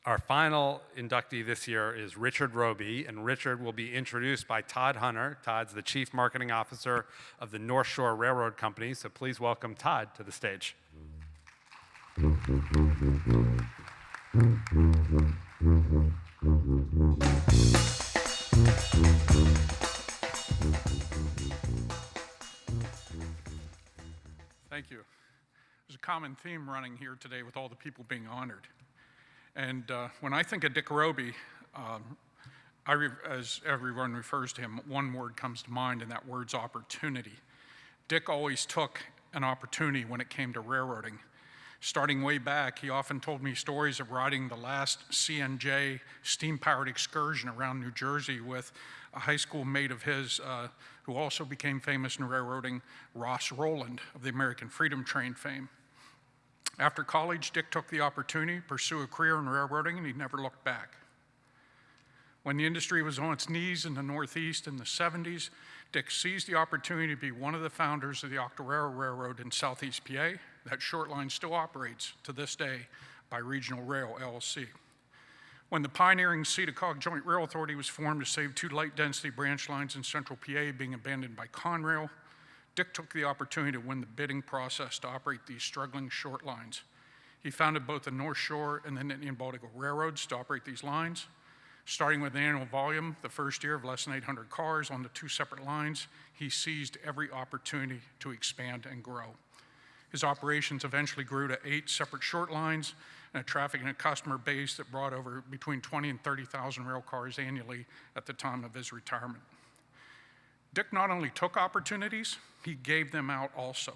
Our final inductee this year is Richard Robey, and Richard will be introduced by Todd Hunter. Todd's the Chief Marketing Officer of the North Shore Railroad Company, so please welcome Todd to the stage. Thank you. There's a common theme running here today with all the people being honored. And when I think of Dick Robey, as everyone refers to him, one word comes to mind, and that word's opportunity. Dick always took an opportunity when it came to railroading. Starting way back, he often told me stories of riding the last CNJ steam-powered excursion around New Jersey with a high school mate of his who also became famous in railroading, Ross Rowland of the American Freedom Train fame. After college, Dick took the opportunity to pursue a career in railroading, and he never looked back. When the industry was on its knees in the Northeast in the 70s, Dick seized the opportunity to be one of the founders of the ASLRRA Railroad in Southeast PA. That short line still operates to this day by Regional Rail, LLC. When the pioneering Cedar-Cog Joint Rail Authority was formed to save 2 light-density branch lines in central PA being abandoned by Conrail, Dick took the opportunity to win the bidding process to operate these struggling short lines. He founded both the North Shore and the Nittany and Baltic Railroads to operate these lines. Starting with an annual volume the first year of less than 800 cars on the 2 separate lines, he seized every opportunity to expand and grow. His operations eventually grew to 8 separate short lines and a traffic and a customer base that brought over between 20 and 30,000 rail cars annually at the time of his retirement. Dick not only took opportunities, he gave them out also.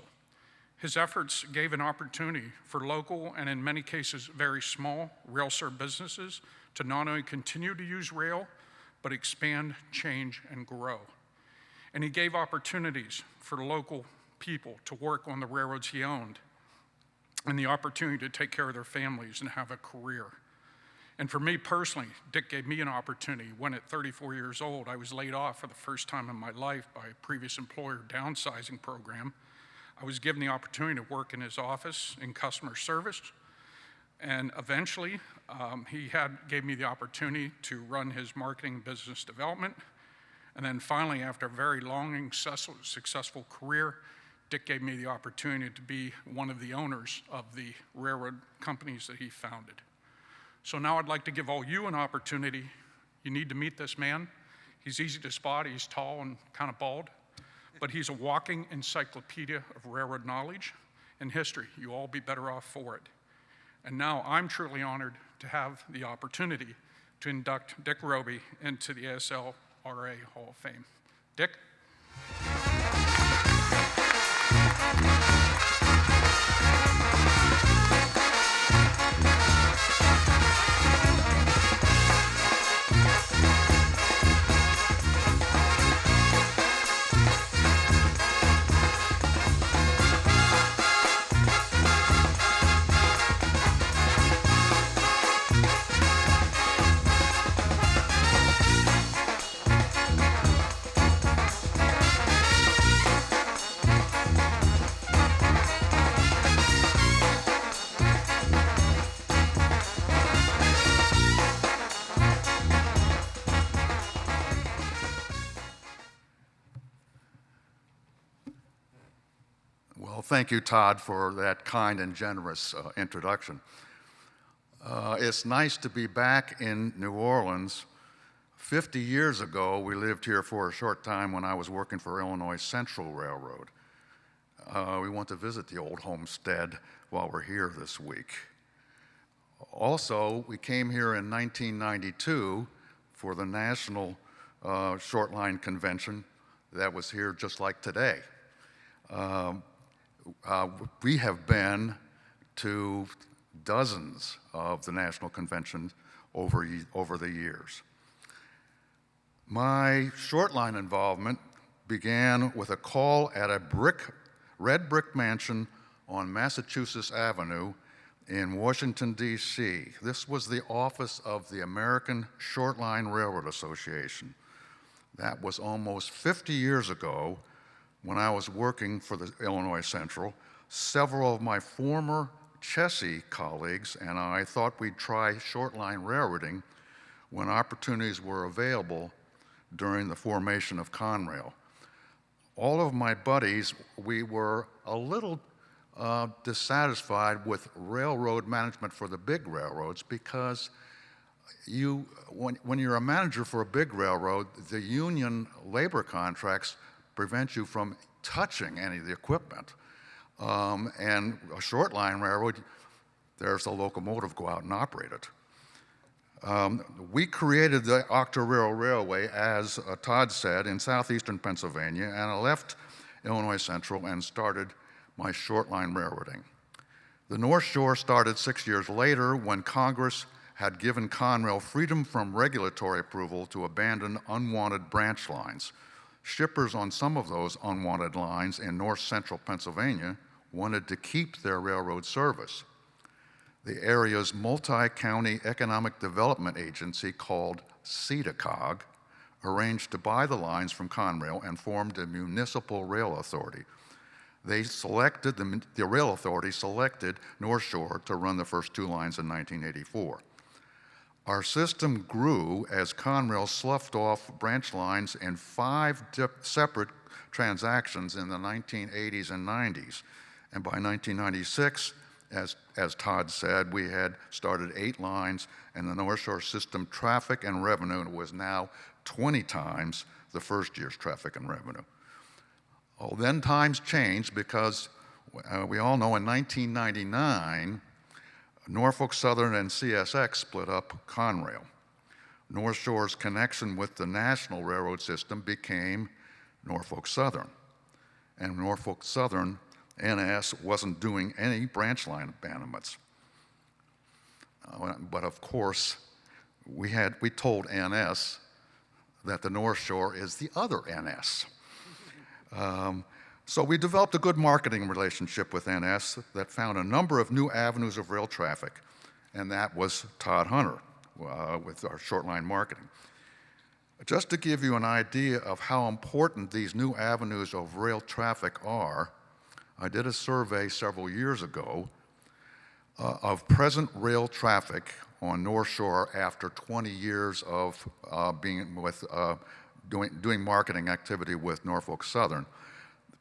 His efforts gave an opportunity for local and in many cases very small rail-served businesses to not only continue to use rail, but expand, change, and grow. And he gave opportunities for local people to work on the railroads he owned and the opportunity to take care of their families and have a career. And for me personally, Dick gave me an opportunity when at 34 years old, I was laid off for the first time in my life by a previous employer downsizing program. I was given the opportunity to work in his office in customer service. And eventually, he gave me the opportunity to run his marketing business development. And then finally, after a very long and successful career, Dick gave me the opportunity to be one of the owners of the railroad companies that he founded. So now I'd like to give all you an opportunity. You need to meet this man. He's easy to spot. He's tall and kind of bald, but he's a walking encyclopedia of railroad knowledge and history. You'll all be better off for it. And now I'm truly honored to have the opportunity to induct Dick Robey into the ASLRRA Hall of Fame. Dick? Thank you, Todd, for that kind and generous introduction. It's nice to be back in New Orleans. 50 years ago, we lived here for a short time when I was working for Illinois Central Railroad. We want to visit the old homestead while we're here this week. Also, we came here in 1992 for the National Short Line Convention that was here just like today. We have been to dozens of the national conventions over the years. My short line involvement began with a call at a red brick mansion on Massachusetts Avenue in Washington, D.C. This was the office of the American Short Line Railroad Association. That was almost 50 years ago when I was working for the Illinois Central. Several of my former Chessie colleagues and I thought we'd try short-line railroading when opportunities were available during the formation of Conrail. All of my buddies, we were a little dissatisfied with railroad management for the big railroads because when you're a manager for a big railroad, the union labor contracts prevent you from touching any of the equipment. And a short line railroad, there's the locomotive, go out and operate it. We created the Octoraro Railway, as Todd said, in southeastern Pennsylvania, and I left Illinois Central and started my short line railroading. The North Shore started 6 years later when Congress had given Conrail freedom from regulatory approval to abandon unwanted branch lines. Shippers on some of those unwanted lines in north central Pennsylvania wanted to keep their railroad service. The area's multi-county economic development agency called CEDACOG arranged to buy the lines from Conrail and formed a municipal rail authority. The rail authority selected North Shore to run the first two lines in 1984. Our system grew as Conrail sloughed off branch lines in 5 separate transactions in the 1980s and 90s. And by 1996, as Todd said, we had started 8 lines, and the North Shore system traffic and revenue was now 20 times the first year's traffic and revenue. Oh, then times changed because we all know in 1999, Norfolk Southern and CSX split up Conrail. North Shore's connection with the national railroad system became Norfolk Southern. And Norfolk Southern, NS, wasn't doing any branch line abandonments. But of course, we told NS that the North Shore is the other NS. So we developed a good marketing relationship with NS that found a number of new avenues of rail traffic, and that was Todd Hunter with our short line marketing. Just to give you an idea of how important these new avenues of rail traffic are, I did a survey several years ago of present rail traffic on North Shore after 20 years of doing marketing activity with Norfolk Southern.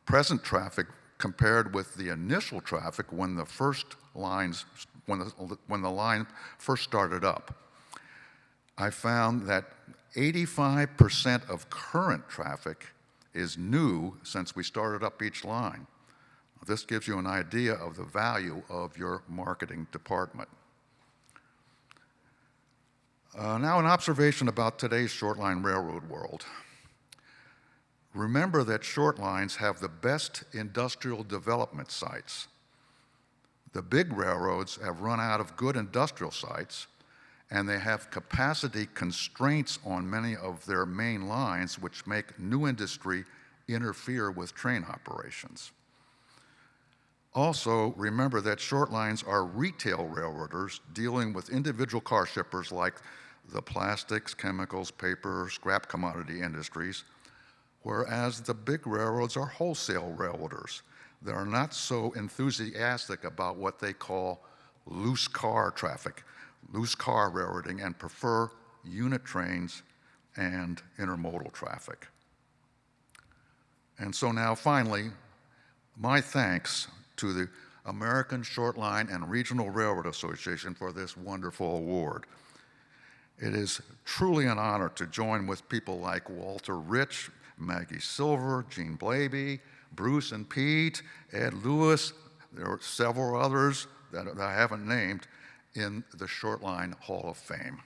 Present traffic compared with the initial traffic when the line first started up. I found that 85% of current traffic is new since we started up each line. This gives you an idea of the value of your marketing department. Now an observation about today's short line railroad world. Remember that short lines have the best industrial development sites. The big railroads have run out of good industrial sites, and they have capacity constraints on many of their main lines, which make new industry interfere with train operations. Also, remember that short lines are retail railroaders dealing with individual car shippers like the plastics, chemicals, paper, scrap commodity industries, whereas the big railroads are wholesale railroaders that are not so enthusiastic about what they call loose car traffic, loose car railroading, and prefer unit trains and intermodal traffic. And so now finally, my thanks to the American Short Line and Regional Railroad Association for this wonderful award. It is truly an honor to join with people like Walter Rich, Maggie Silver, Gene Blaby, Bruce and Pete, Ed Lewis. There are several others that I haven't named in the Short Line Hall of Fame.